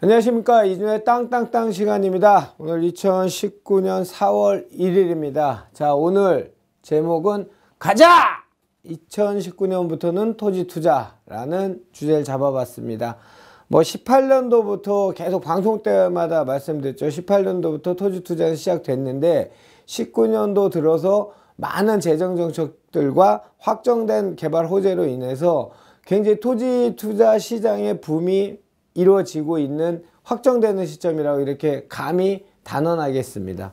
안녕하십니까. 이준의 땅땅땅 시간입니다. 오늘 2019년 4월 1일입니다. 자, 오늘 제목은 가자! 2019년부터는 토지 투자라는 주제를 잡아봤습니다. 18년도부터 계속 방송 때마다 말씀드렸죠. 18년도부터 토지 투자는 시작됐는데 19년도 들어서 많은 재정 정책들과 확정된 개발 호재로 인해서 굉장히 토지 투자 시장의 붐이 이루어지고 있는 확정되는 시점이라고 이렇게 감히 단언하겠습니다.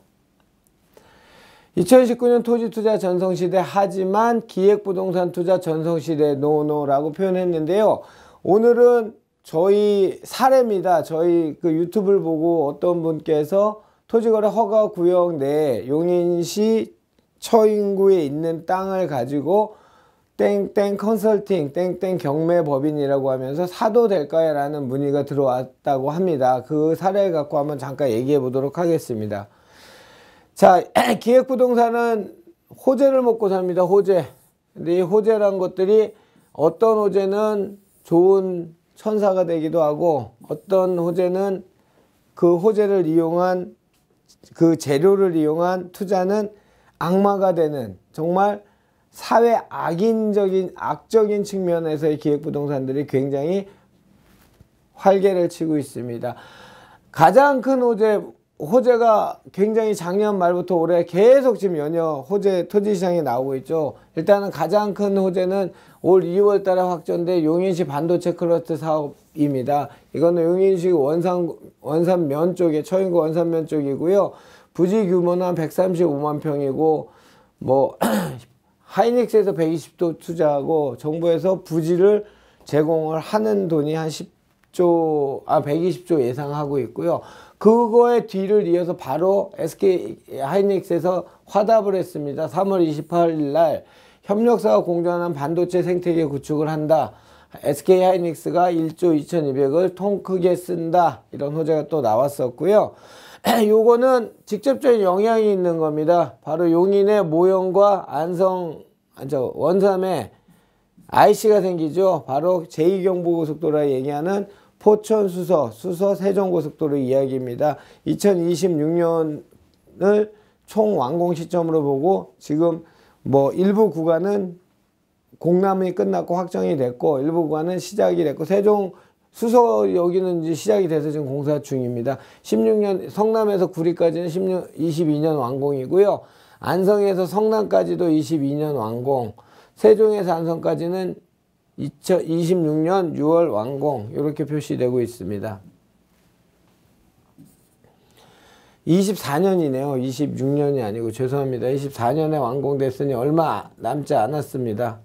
2019년 토지 투자 전성시대 하지만 기획부동산 투자 전성시대 노노라고 표현했는데요. 오늘은 저희 사례입니다. 저희 그 유튜브를 보고 어떤 분께서 토지거래 허가구역 내 용인시 처인구에 있는 땅을 가지고 땡땡 컨설팅, 땡땡 경매법인이라고 하면서 사도 될까요? 라는 문의가 들어왔다고 합니다. 그 사례를 갖고 한번 잠깐 얘기해 보도록 하겠습니다. 자, 기획부동산은 호재를 먹고 삽니다. 호재. 근데 이 호재란 것들이 어떤 호재는 좋은 천사가 되기도 하고 어떤 호재는 그 호재를 이용한 그 재료를 이용한 투자는 악마가 되는 정말 사회 악적인 측면에서의 기획부동산들이 굉장히 활개를 치고 있습니다. 가장 큰 호재가 굉장히 작년 말부터 올해 계속 지금 연이어 호재 토지시장에 나오고 있죠. 일단은 가장 큰 호재는 올 2월 달에 확정된 용인시 반도체 클러스터 사업입니다. 이거는 용인시 원산면 쪽에 처인구 원산면 쪽이고요. 부지 규모는 한 135만 평이고 하이닉스에서 120도 투자하고 정부에서 부지를 제공을 하는 돈이 한 120조 예상하고 있고요. 그거의 뒤를 이어서 바로 SK 하이닉스에서 화답을 했습니다. 3월 28일 날 협력사와 공존한 반도체 생태계 구축을 한다. SK 하이닉스가 1조 2200을 통 크게 쓴다. 이런 호재가 또 나왔었고요. 요거는 직접적인 영향이 있는 겁니다. 바로 용인의 모형과 원삼에 IC가 생기죠. 바로 제2경부고속도로에 얘기하는 포천 수서 세종고속도로 이야기입니다. 2026년을 총 완공 시점으로 보고 지금 일부 구간은 공람이 끝났고 확정이 됐고 일부 구간은 시작이 됐고 세종 수서 여기는 이제 시작이 돼서 지금 공사 중입니다. 16년 성남에서 구리까지는 22년 완공이고요. 안성에서 성남까지도 22년 완공, 세종에서 안성까지는 2026년 6월 완공 이렇게 표시되고 있습니다. 24년이네요. 26년이 아니고 죄송합니다. 24년에 완공됐으니 얼마 남지 않았습니다.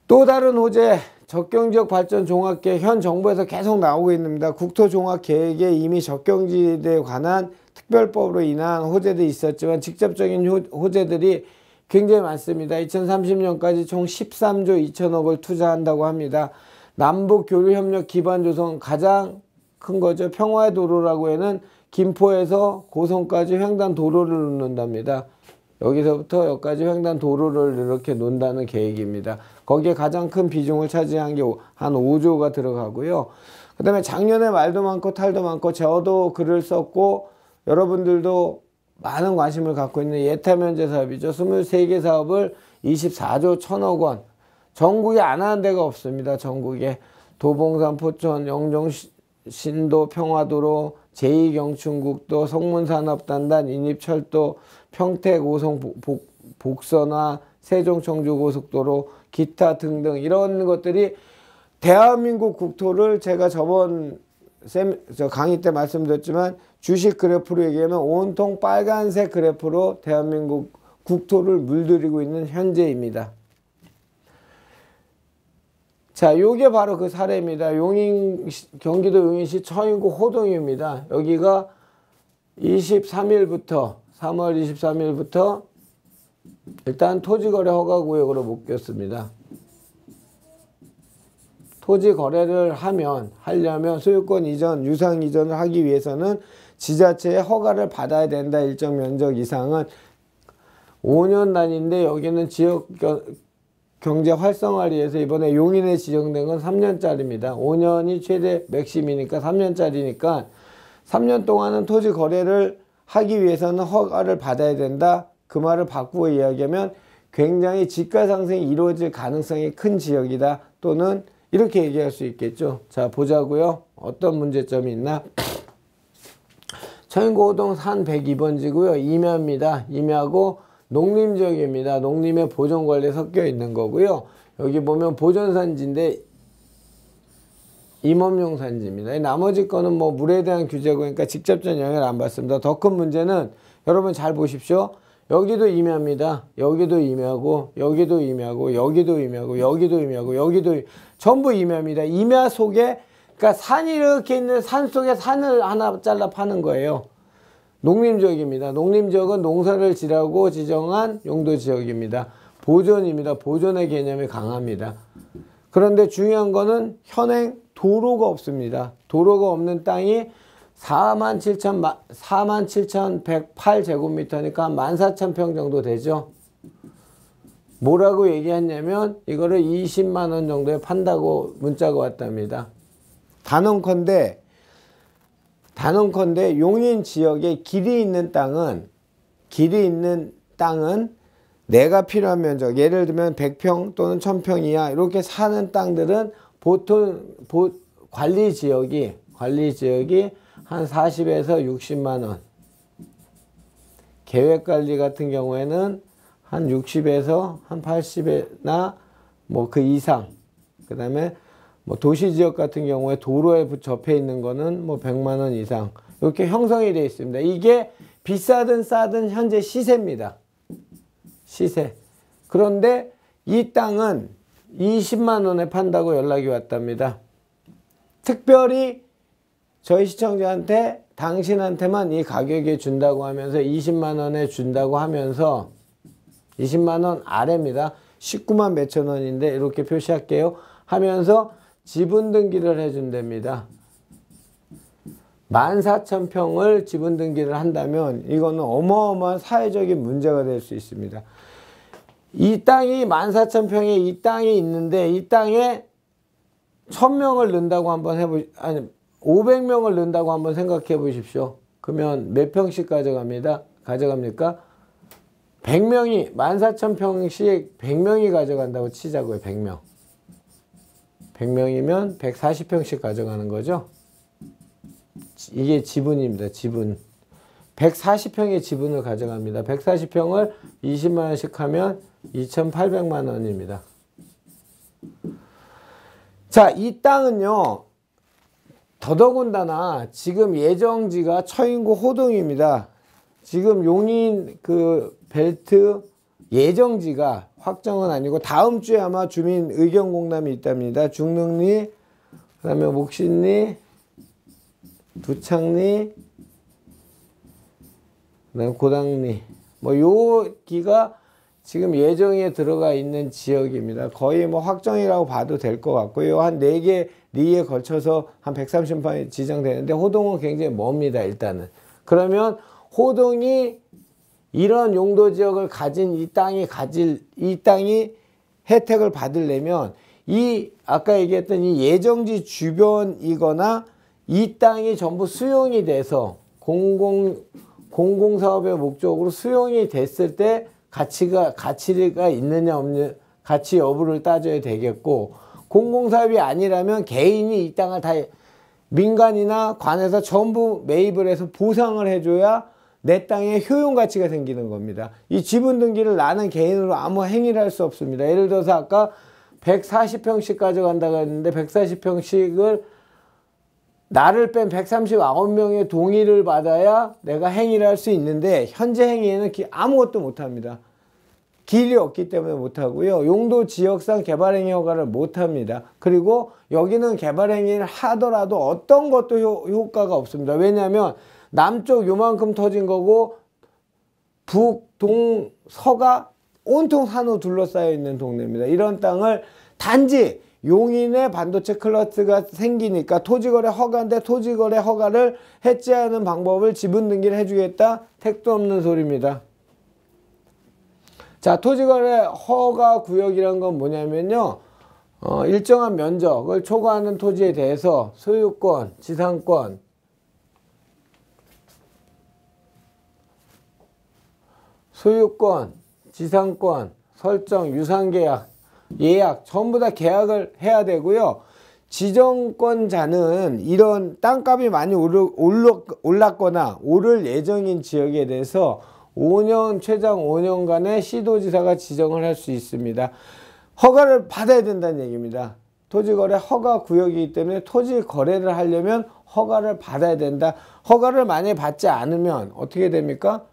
또 다른 호재, 적경지역 발전 종합계획 현 정부에서 계속 나오고 있습니다. 국토종합계획에 이미 적경지대에 관한 특별법으로 인한 호재들이 있었지만 직접적인 호재들이 굉장히 많습니다. 2030년까지 총 13조 2천억을 투자한다고 합니다. 남북교류협력 기반 조성 가장 큰 거죠. 평화의 도로라고 해는 김포에서 고성까지 횡단 도로를 놓는답니다. 여기서부터 여기까지 횡단 도로를 이렇게 놓는다는 계획입니다. 거기에 가장 큰 비중을 차지한 게 한 5조가 들어가고요. 그 다음에 작년에 말도 많고 탈도 많고 저도 글을 썼고 여러분들도 많은 관심을 갖고 있는 예타면제 사업이죠. 23개 사업을 24조 1천억 원. 전국에 안 하는 데가 없습니다. 전국에. 도봉산, 포천, 영종, 신도, 평화도로, 제2경춘국도, 성문산업단단, 인입철도, 평택, 오송, 복선화, 세종, 청주 고속도로, 기타 등등 이런 것들이 대한민국 국토를 제가 저번 강의 때 말씀드렸지만 주식 그래프로 얘기하면 온통 빨간색 그래프로 대한민국 국토를 물들이고 있는 현재입니다. 자, 요게 바로 그 사례입니다. 경기도 용인시 처인구 호동입니다. 여기가 3월 23일부터 일단 토지거래 허가구역으로 묶였습니다. 토지 거래를 하려면 소유권 이전, 유상 이전을 하기 위해서는 지자체의 허가를 받아야 된다. 일정 면적 이상은 5년 단위인데 여기는 지역 경제 활성화를 위해서 이번에 용인에 지정된 건 3년짜리입니다. 5년이 최대 맥심이니까 3년짜리니까 3년 동안은 토지 거래를 하기 위해서는 허가를 받아야 된다. 그 말을 바꾸어 이야기하면 굉장히 지가 상승이 이루어질 가능성이 큰 지역이다. 또는 이렇게 얘기할 수 있겠죠. 자, 보자고요. 어떤 문제점이 있나? 처인구5동 산 102번지고요. 임야입니다. 임야고 농림지역입니다. 농림의 보존관리에 섞여 있는 거고요. 여기 보면 보존산지인데 임업용 산지입니다. 나머지 거는 뭐 물에 대한 규제고 그러니까 직접적인 영향을 안 받습니다. 더 큰 문제는 여러분 잘 보십시오. 여기도 임야입니다. 여기도 임야고 여기도 임야고 여기도 임야고 여기도 임야고 여기도 전부 임야입니다. 임야 속에 그러니까 산이 이렇게 있는 산 속에 산을 하나 잘라 파는 거예요. 농림지역입니다. 농림지역은 농사를 지라고 지정한 용도지역입니다. 보존입니다. 보존의 개념이 강합니다. 그런데 중요한 거는 현행 도로가 없습니다. 도로가 없는 땅이 47,108제곱미터니까 한 14,000평 정도 되죠. 뭐라고 얘기했냐면 이거를 20만원 정도에 판다고 문자가 왔답니다. 단언컨대 용인 지역에 길이 있는 땅은 내가 필요한 면적, 예를 들면 100평 또는 1000평 이하 이렇게 사는 땅들은 보통 관리 지역이 한 40에서 60만원, 계획관리 같은 경우에는 한 60에서 한 80이나 뭐 그 이상, 그 다음에 뭐 도시지역 같은 경우에 도로에 접해 있는 거는 뭐 100만원 이상 이렇게 형성이 되어 있습니다. 이게 비싸든 싸든 현재 시세입니다. 시세. 그런데 이 땅은 20만원에 판다고 연락이 왔답니다. 특별히 저희 시청자한테 당신한테만 이 가격에 준다고 하면서 20만원에 준다고 하면서 20만원 아래입니다. 19만 몇천 원인데 이렇게 표시할게요. 하면서 지분 등기를 해준답니다. 14,000평을 지분 등기를 한다면 이거는 어마어마한 사회적인 문제가 될 수 있습니다. 이 땅이 14,000평에 이 땅이 있는데 이 땅에 1000명을 넣는다고 한번 500명을 넣는다고 한번 생각해 보십시오. 그러면 몇 평씩 가져갑니까? 100명이 14,000평씩 100명이 가져간다고 치자고요. 100명. 100명이면 140평씩 가져가는 거죠. 이게 지분입니다. 지분. 140평의 지분을 가져갑니다. 140평을 20만원씩 하면 2,800만원입니다. 자, 이 땅은요. 더더군다나 지금 예정지가 처인구 호동입니다. 지금 용인 그 벨트 예정지가 확정은 아니고 다음 주에 아마 주민 의견 공람이 있답니다. 중릉리, 그 다음에 목신리, 두창리, 그 다음에 고당리, 뭐 여기가 지금 예정에 들어가 있는 지역입니다. 거의 뭐 확정이라고 봐도 될 것 같고요. 한 4개 리에 걸쳐서 한 130평이 지정되는데 호동은 굉장히 멉니다. 일단은. 그러면 호동이 이런 용도 지역을 가진 이 땅이 혜택을 받으려면 아까 얘기했던 이 예정지 주변이거나 이 땅이 전부 수용이 돼서 공공사업의 목적으로 수용이 됐을 때 가치가 있느냐 없느냐 가치 여부를 따져야 되겠고, 공공사업이 아니라면 개인이 이 땅을 다 민간이나 관에서 전부 매입을 해서 보상을 해줘야 내 땅에 효용가치가 생기는 겁니다. 이 지분 등기를 나는 개인으로 아무 행위를 할 수 없습니다. 예를 들어서 아까 140평씩 가져간다고 했는데 140평씩을 나를 뺀 139명의 동의를 받아야 내가 행위를 할 수 있는데 현재 행위에는 아무것도 못합니다. 길이 없기 때문에 못하고요. 용도 지역상 개발행위 허가를 못합니다. 그리고 여기는 개발행위를 하더라도 어떤 것도 효과가 없습니다. 왜냐하면 남쪽 요만큼 터진 거고 북, 동, 서가 온통 산으로 둘러싸여 있는 동네입니다. 이런 땅을 단지 용인에 반도체 클러스터가 생기니까 토지거래 허가인데 토지거래 허가를 해지하는 방법을 지분 등기를 해주겠다? 택도 없는 소리입니다. 자, 토지거래 허가 구역이란 건 뭐냐면요. 일정한 면적을 초과하는 토지에 대해서 소유권, 지상권, 설정, 유상계약, 예약 전부 다 계약을 해야 되고요. 지정권자는 이런 땅값이 많이 올랐거나 오를 예정인 지역에 대해서 5년, 최장 5년간의 시도지사가 지정을 할 수 있습니다. 허가를 받아야 된다는 얘기입니다. 토지거래 허가 구역이기 때문에 토지거래를 하려면 허가를 받아야 된다. 허가를 만약에 받지 않으면 어떻게 됩니까?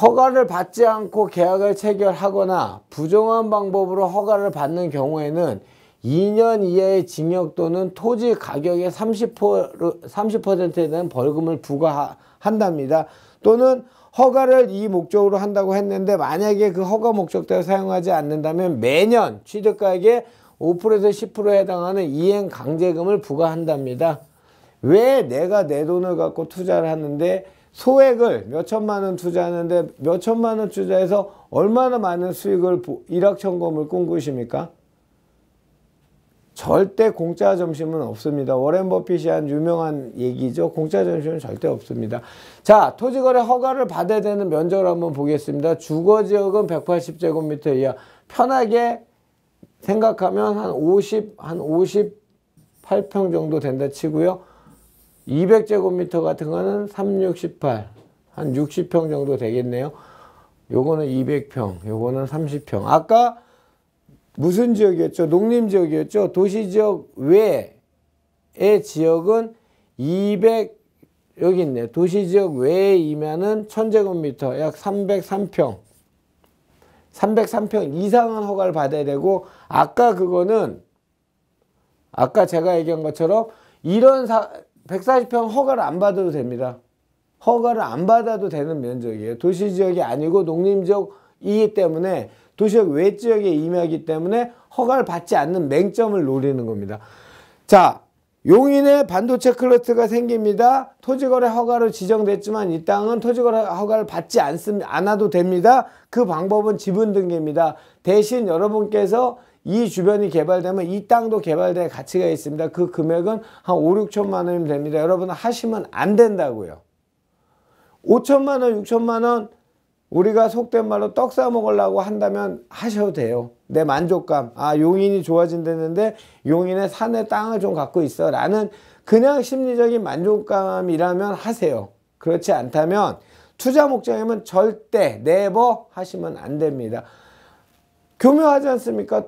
허가를 받지 않고 계약을 체결하거나 부정한 방법으로 허가를 받는 경우에는 2년 이하의 징역 또는 토지 가격의 30%에 대한 벌금을 부과한답니다. 또는 허가를 이 목적으로 한다고 했는데 만약에 그 허가 목적대로 사용하지 않는다면 매년 취득가액의 5%에서 10%에 해당하는 이행 강제금을 부과한답니다. 왜 내가 내 돈을 갖고 투자를 하는데 소액을 몇천만 원 투자하는데 몇천만 원 투자해서 얼마나 많은 수익을 일확천금을 꿈꾸십니까? 절대 공짜 점심은 없습니다. 워렌 버핏이 한 유명한 얘기죠. 공짜 점심은 절대 없습니다. 자, 토지거래 허가를 받아야 되는 면적을 한번 보겠습니다. 주거지역은 180제곱미터 이하. 편하게 생각하면 한 58평 정도 된다 치고요. 200제곱미터 같은 거는 368, 한 60평 정도 되겠네요. 요거는 200평, 요거는 30평. 아까 무슨 지역이었죠? 농림지역이었죠? 도시지역 외의 지역은 여기 있네. 도시지역 외이면은 1000제곱미터, 약 303평. 303평 이상은 허가를 받아야 되고, 아까 그거는, 아까 제가 얘기한 것처럼, 이런 140평 허가를 안 받아도 됩니다. 허가를 안 받아도 되는 면적이에요. 도시지역이 아니고 농림지역이기 때문에 도시역 외지역에 임하기 때문에 허가를 받지 않는 맹점을 노리는 겁니다. 자, 용인에 반도체 클러스터가 생깁니다. 토지거래 허가로 지정됐지만 이 땅은 토지거래 허가를 받지 않아도 됩니다. 그 방법은 지분등기입니다. 대신 여러분께서 이 주변이 개발되면 이 땅도 개발될 가치가 있습니다. 그 금액은 한 5, 6천만 원이면 됩니다. 여러분은 하시면 안 된다고요. 5천만 원, 6천만 원 우리가 속된 말로 떡 사 먹으려고 한다면 하셔도 돼요. 내 만족감, 아 용인이 좋아진다는데 용인에 산에 땅을 좀 갖고 있어 라는 그냥 심리적인 만족감이라면 하세요. 그렇지 않다면 투자 목적이면 절대 네버 하시면 안 됩니다. 교묘하지 않습니까?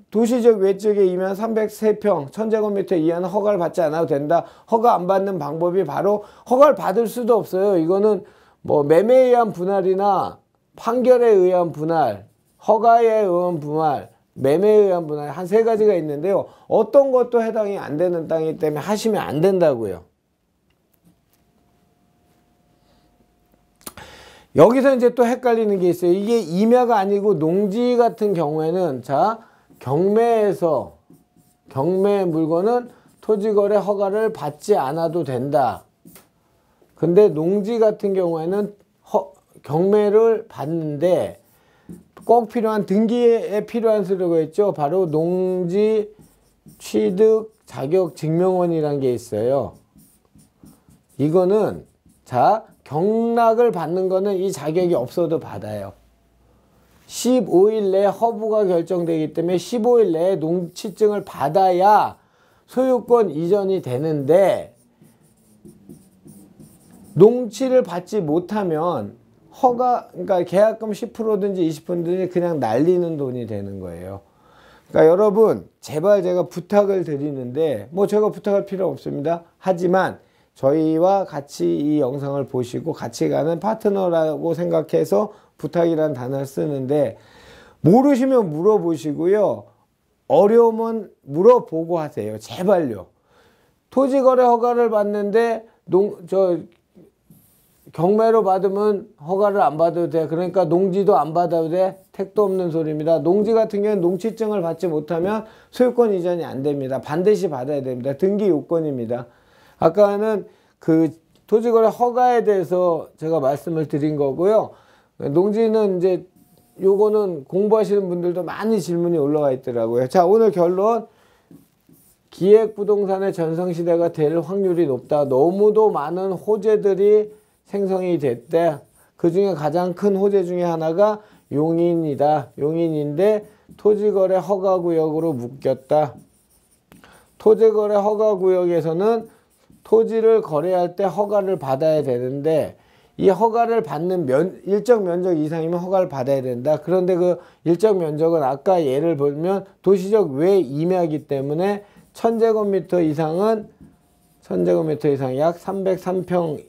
도시적 외적에 임한 303평 1000제곱미터 이하는 허가를 받지 않아도 된다. 허가 안 받는 방법이 바로 허가를 받을 수도 없어요. 이거는 뭐 매매에 의한 분할이나 판결에 의한 분할, 허가에 의한 분할, 매매에 의한 분할 한 3가지가 있는데요. 어떤 것도 해당이 안 되는 땅이기 때문에 하시면 안 된다고요. 여기서 이제 또 헷갈리는 게 있어요. 이게 임야가 아니고 농지 같은 경우에는 자, 경매 물건은 토지거래 허가를 받지 않아도 된다. 근데 농지 같은 경우에는 경매를 받는데 꼭 필요한 등기에 필요한 서류가 있죠. 바로 농지 취득 자격 증명원이라는 게 있어요. 이거는 자, 경락을 받는 거는 이 자격이 없어도 받아요. 15일 내에 허브가 결정되기 때문에 15일 내에 농취증을 받아야 소유권 이전이 되는데 농취를 받지 못하면 그러니까 계약금 10%든지 20%든지 그냥 날리는 돈이 되는 거예요. 그러니까 여러분 제발 제가 부탁을 드리는데 뭐 제가 부탁할 필요 없습니다. 하지만 저희와 같이 이 영상을 보시고 같이 가는 파트너라고 생각해서 부탁이라는 단어를 쓰는데 모르시면 물어보시고요. 어려우면 물어보고 하세요. 제발요. 토지거래 허가를 받는데 경매로 받으면 허가를 안 받아도 돼. 그러니까 농지도 안 받아도 돼. 택도 없는 소리입니다. 농지 같은 경우는 농취증을 받지 못하면 소유권 이전이 안 됩니다. 반드시 받아야 됩니다. 등기 요건입니다. 아까는 그 토지거래 허가에 대해서 제가 말씀을 드린 거고요. 농지는 이제 요거는 공부하시는 분들도 많이 질문이 올라와 있더라고요. 자, 오늘 결론. 기획부동산의 전성시대가 될 확률이 높다. 너무도 많은 호재들이 생성이 됐대. 그 중에 가장 큰 호재 중에 하나가 용인이다. 용인인데 토지거래 허가구역으로 묶였다. 토지거래 허가구역에서는 토지를 거래할 때 허가를 받아야 되는데 이 허가를 받는 일정 면적 이상이면 허가를 받아야 된다. 그런데 그 일정 면적은 아까 예를 보면 도시적 외임야이기 때문에 1000제곱미터 이상은 1000제곱미터 이상 약 303평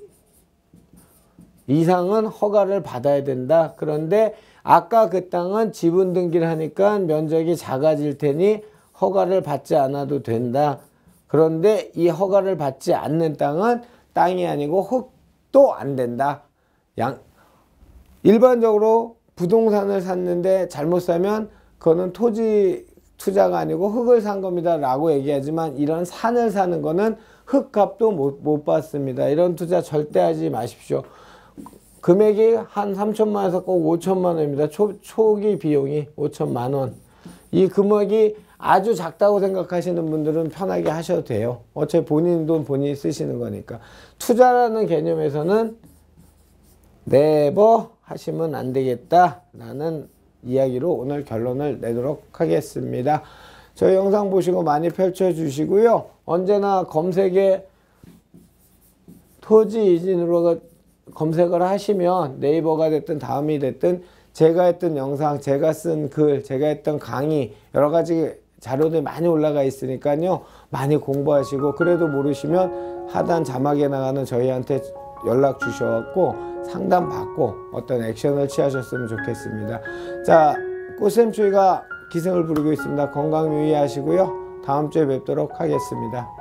이상은 허가를 받아야 된다. 그런데 아까 그 땅은 지분 등기를 하니까 면적이 작아질 테니 허가를 받지 않아도 된다. 그런데 이 허가를 받지 않는 땅은 땅이 아니고 흙도 안 된다. 일반적으로 부동산을 샀는데 잘못 사면 그거는 토지 투자가 아니고 흙을 산 겁니다 라고 얘기하지만 이런 산을 사는 거는 흙값도 못 받습니다. 이런 투자 절대 하지 마십시오. 금액이 한 3천만 원에서 꼭 5천만 원입니다. 초기 비용이 5천만 원. 이 금액이 아주 작다고 생각하시는 분들은 편하게 하셔도 돼요. 어차피 본인 돈 본인이 쓰시는 거니까. 투자라는 개념에서는 네버 하시면 안 되겠다 라는 이야기로 오늘 결론을 내도록 하겠습니다. 저희 영상 보시고 많이 펼쳐 주시고요. 언제나 검색에 토지 이진으로 검색을 하시면 네이버가 됐든 다음이 됐든 제가 했던 영상, 제가 쓴 글, 제가 했던 강의 여러 가지 자료들 많이 올라가 있으니까요. 많이 공부하시고 그래도 모르시면 하단 자막에 나가는 저희한테 연락 주셔갖고 상담 받고 어떤 액션을 취하셨으면 좋겠습니다. 자, 꽃샘추위가 기승을 부리고 있습니다. 건강 유의하시고요. 다음 주에 뵙도록 하겠습니다.